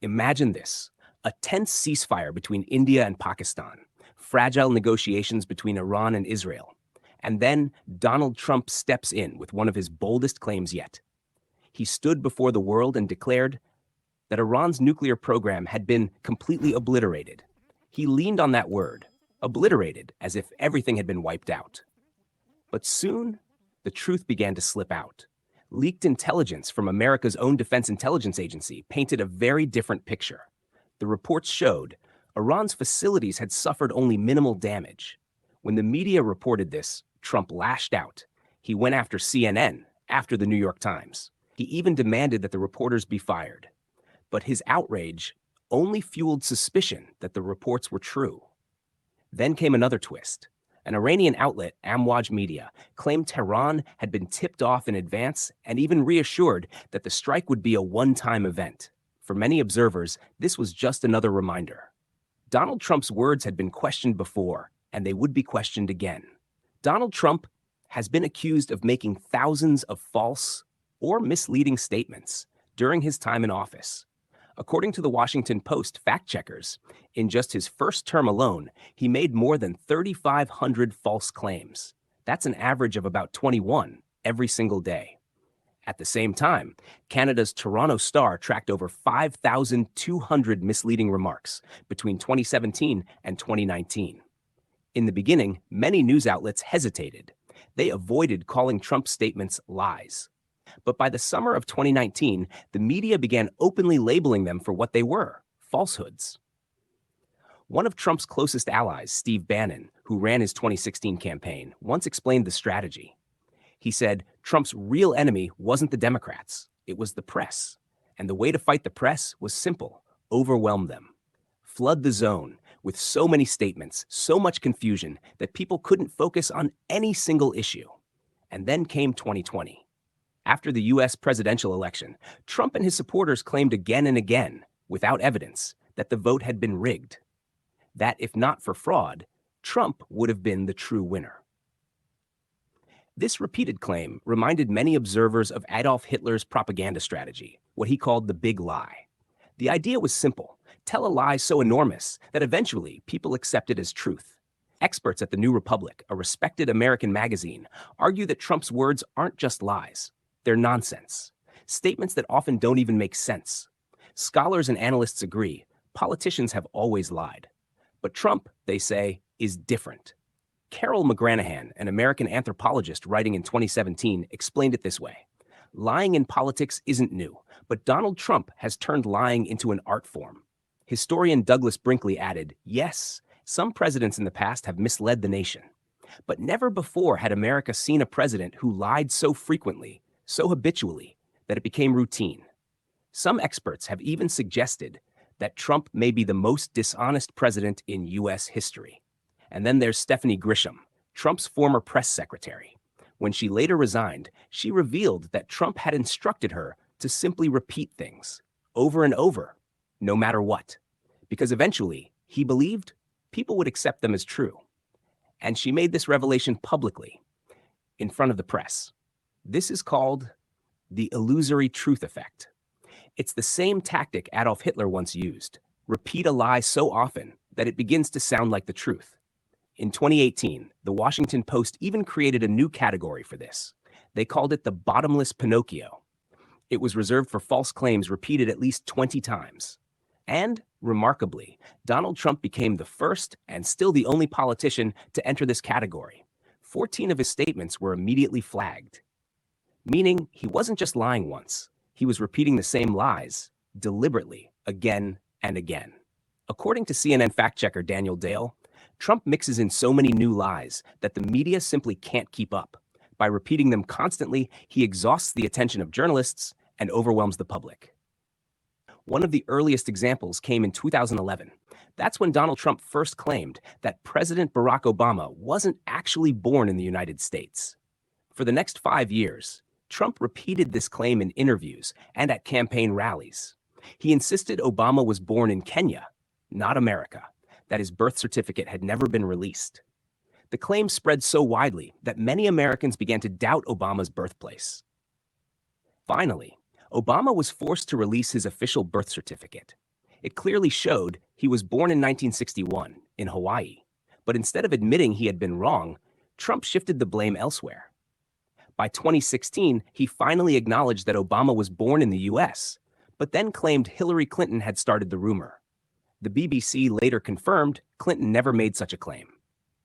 Imagine this: a tense ceasefire between India and Pakistan, fragile negotiations between Iran and Israel, and then Donald Trump steps in with one of his boldest claims yet. He stood before the world and declared that Iran's nuclear program had been completely obliterated. He leaned on that word, obliterated, as if everything had been wiped out. But soon, the truth began to slip out. Leaked intelligence from America's own Defense Intelligence Agency painted a very different picture. The reports showed Iran's facilities had suffered only minimal damage. When the media reported this, Trump lashed out. He went after CNN, after the New York Times. He even demanded that the reporters be fired. But his outrage only fueled suspicion that the reports were true. Then came another twist. An Iranian outlet, Amwaj Media, claimed Tehran had been tipped off in advance and even reassured that the strike would be a one-time event. For many observers, this was just another reminder. Donald Trump's words had been questioned before, and they would be questioned again. Donald Trump has been accused of making thousands of false or misleading statements during his time in office. According to the Washington Post fact-checkers, in just his first term alone, he made more than 3,500 false claims. That's an average of about 21 every single day. At the same time, Canada's Toronto Star tracked over 5,200 misleading remarks between 2017 and 2019. In the beginning, many news outlets hesitated. They avoided calling Trump's statements lies. But by the summer of 2019, the media began openly labeling them for what they were: falsehoods. One of Trump's closest allies, Steve Bannon, who ran his 2016 campaign, once explained the strategy. He said Trump's real enemy wasn't the Democrats, it was the press. And the way to fight the press was simple: overwhelm them. Flood the zone with so many statements, so much confusion that people couldn't focus on any single issue. And then came 2020. After the U.S. presidential election, Trump and his supporters claimed again and again, without evidence, that the vote had been rigged. That if not for fraud, Trump would have been the true winner. This repeated claim reminded many observers of Adolf Hitler's propaganda strategy, what he called the big lie. The idea was simple: tell a lie so enormous that eventually people accept it as truth. Experts at the New Republic, a respected American magazine, argue that Trump's words aren't just lies. They're nonsense. Statements that often don't even make sense. Scholars and analysts agree, politicians have always lied. But Trump, they say, is different. Carol McGranahan, an American anthropologist writing in 2017, explained it this way: lying in politics isn't new, but Donald Trump has turned lying into an art form. Historian Douglas Brinkley added, yes, some presidents in the past have misled the nation. But never before had America seen a president who lied so frequently, so habitually, that it became routine. Some experts have even suggested that Trump may be the most dishonest president in U.S. history. And then there's Stephanie Grisham, Trump's former press secretary. When she later resigned, she revealed that Trump had instructed her to simply repeat things over and over, no matter what, because eventually, he believed, people would accept them as true. And she made this revelation publicly, in front of the press. This is called the Illusory Truth Effect. It's the same tactic Adolf Hitler once used: repeat a lie so often that it begins to sound like the truth. In 2018, the Washington Post even created a new category for this. They called it the bottomless Pinocchio. It was reserved for false claims repeated at least 20 times. And, remarkably, Donald Trump became the first and still the only politician to enter this category. 14 of his statements were immediately flagged. Meaning, he wasn't just lying once. He was repeating the same lies, deliberately, again and again. According to CNN fact-checker Daniel Dale, Trump mixes in so many new lies that the media simply can't keep up. By repeating them constantly, he exhausts the attention of journalists and overwhelms the public. One of the earliest examples came in 2011. That's when Donald Trump first claimed that President Barack Obama wasn't actually born in the United States. For the next 5 years, Trump repeated this claim in interviews and at campaign rallies. He insisted Obama was born in Kenya, not America, that his birth certificate had never been released. The claim spread so widely that many Americans began to doubt Obama's birthplace. Finally, Obama was forced to release his official birth certificate. It clearly showed he was born in 1961 in Hawaii, but instead of admitting he had been wrong, Trump shifted the blame elsewhere. By 2016, he finally acknowledged that Obama was born in the US, but then claimed Hillary Clinton had started the rumor. The BBC later confirmed Clinton never made such a claim.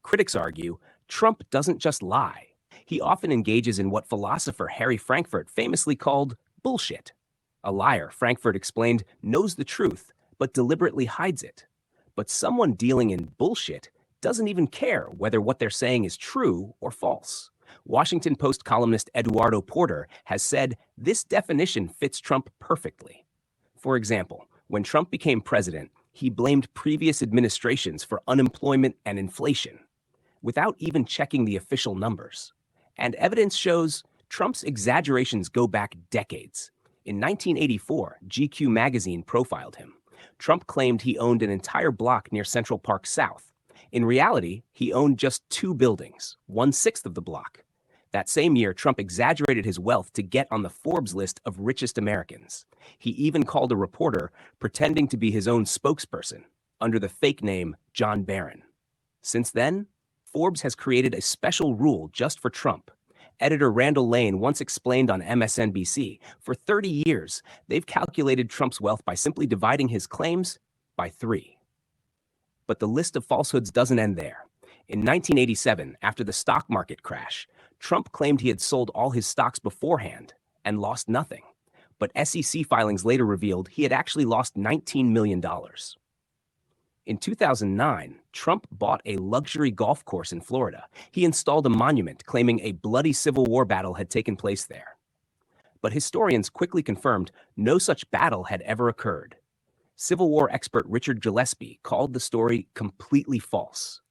Critics argue Trump doesn't just lie. He often engages in what philosopher Harry Frankfurt famously called bullshit. A liar, Frankfurt explained, knows the truth, but deliberately hides it. But someone dealing in bullshit doesn't even care whether what they're saying is true or false. Washington Post columnist Eduardo Porter has said this definition fits Trump perfectly. For example, when Trump became president, he blamed previous administrations for unemployment and inflation, without even checking the official numbers. And evidence shows Trump's exaggerations go back decades. In 1984, GQ magazine profiled him. Trump claimed he owned an entire block near Central Park South. In reality, he owned just 2 buildings, 1/6 of the block. That same year, Trump exaggerated his wealth to get on the Forbes list of richest Americans. He even called a reporter pretending to be his own spokesperson under the fake name John Barron. Since then, Forbes has created a special rule just for Trump. Editor Randall Lane once explained on MSNBC, for 30 years, they've calculated Trump's wealth by simply dividing his claims by 3. But the list of falsehoods doesn't end there. In 1987, after the stock market crash, Trump claimed he had sold all his stocks beforehand and lost nothing. But SEC filings later revealed he had actually lost $19 million. In 2009, Trump bought a luxury golf course in Florida. He installed a monument claiming a bloody Civil War battle had taken place there. But historians quickly confirmed no such battle had ever occurred. Civil War expert Richard Gillespie called the story completely false.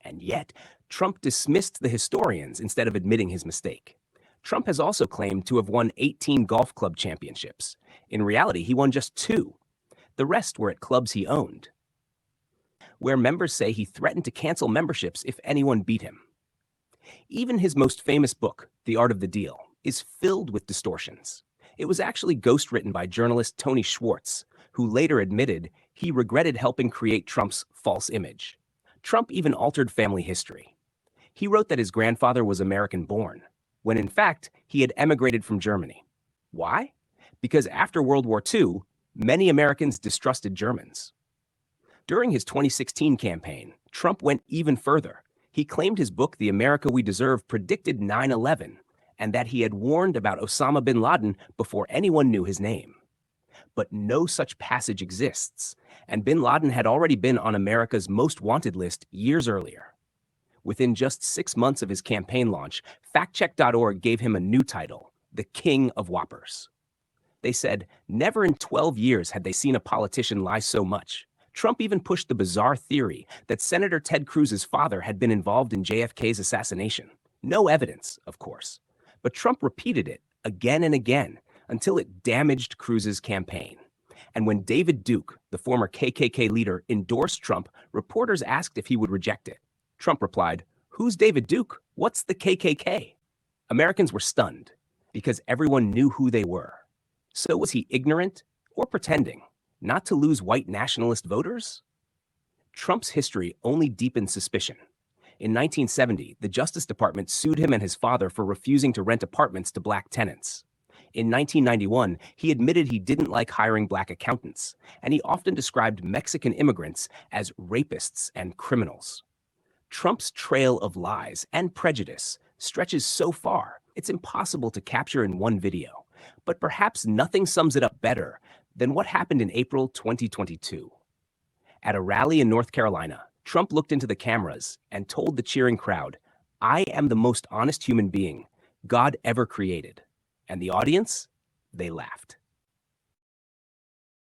And yet, Trump dismissed the historians instead of admitting his mistake. Trump has also claimed to have won 18 golf club championships. In reality, he won just 2. The rest were at clubs he owned, where members say he threatened to cancel memberships if anyone beat him. Even his most famous book, The Art of the Deal, is filled with distortions. It was actually ghostwritten by journalist Tony Schwartz, who later admitted he regretted helping create Trump's false image. Trump even altered family history. He wrote that his grandfather was American-born, when in fact he had emigrated from Germany. Why? Because after World War II, many Americans distrusted Germans. During his 2016 campaign, Trump went even further. He claimed his book, The America We Deserve, predicted 9/11, and that he had warned about Osama bin Laden before anyone knew his name. But no such passage exists, and bin Laden had already been on America's most wanted list years earlier. Within just 6 months of his campaign launch, factcheck.org gave him a new title, the King of Whoppers. They said never in 12 years had they seen a politician lie so much. Trump even pushed the bizarre theory that Senator Ted Cruz's father had been involved in JFK's assassination. No evidence, of course, but Trump repeated it again and again until it damaged Cruz's campaign. And when David Duke, the former KKK leader, endorsed Trump, reporters asked if he would reject it. Trump replied, "Who's David Duke? What's the KKK?" Americans were stunned because everyone knew who they were. So was he ignorant or pretending not to lose white nationalist voters? Trump's history only deepened suspicion. In 1970, the Justice Department sued him and his father for refusing to rent apartments to black tenants. In 1991, he admitted he didn't like hiring black accountants, and he often described Mexican immigrants as rapists and criminals. Trump's trail of lies and prejudice stretches so far, it's impossible to capture in one video. But perhaps nothing sums it up better than what happened in April 2022. At a rally in North Carolina, Trump looked into the cameras and told the cheering crowd, "I am the most honest human being God ever created." And the audience, they laughed.